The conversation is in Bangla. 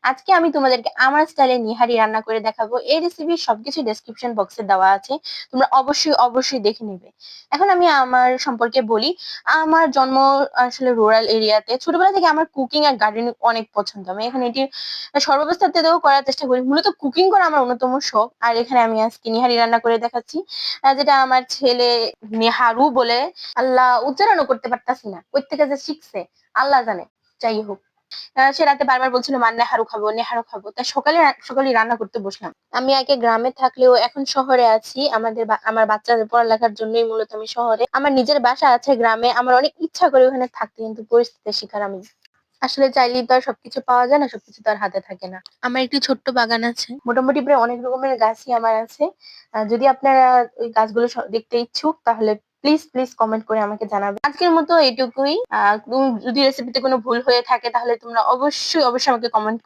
আজকে আমি তোমাদেরকে আমার স্টাইলে নিহারি রান্না করে দেখাবো। এই রেসিপির সবকিছু ডেসক্রিপশন বক্সে দেওয়া আছে, তোমরা অবশ্যই দেখে নিবে। এখন আমি আমার সম্পর্কে বলি। আমার জন্ম আসলে রুরাল এরিয়াতে। ছোটবেলা থেকে আমার কুকিং আর গার্ডেনিং অনেক পছন্দ। আমি এখানে এটি সর্বাবস্থাতেও করার চেষ্টা করি। মূলত কুকিং করা আমার অন্যতম শখ। আর এখানে আমি আজকে নিহারি রান্না করে দেখাচ্ছি, যেটা আমার ছেলে নেহারু বলে। আল্লাহ, উচ্চারণও করতে পারতাছি না, কই থেকে যে শিখছে আল্লাহ জানে। যাই হোক, সে রাতে বারবার বলছিল মা নেহারু খাবো, নেহারু খাবো। তাই সকালে রান্না করতে বসলাম। আমি আগে গ্রামে থাকলেও এখন শহরে আছি। আমার বাচ্চাদের পড়ালেখার জন্যই মূলত আমি শহরে। আমার নিজের বাসা আছে গ্রামে। আমার অনেক ইচ্ছা করে ওখানে থাকতে, কিন্তু পরিস্থিতির শিকার আমি। আসলে চাইলেই তো আর সবকিছু পাওয়া যায় না, সবকিছু তো আর হাতে থাকে না। আমার একটি ছোট্ট বাগান আছে, মোটামুটি প্রায় অনেক রকমের গাছই আমার আছে। যদি আপনারা ওই গাছগুলো দেখতে ইচ্ছুক, তাহলে প্লিজ কমেন্ট করে আমাকে জানাবে। আজকের মতো এটুকুই। যদি রেসিপিতে কোনো ভুল হয়ে থাকে, তাহলে তোমরা অবশ্যই আমাকে কমেন্ট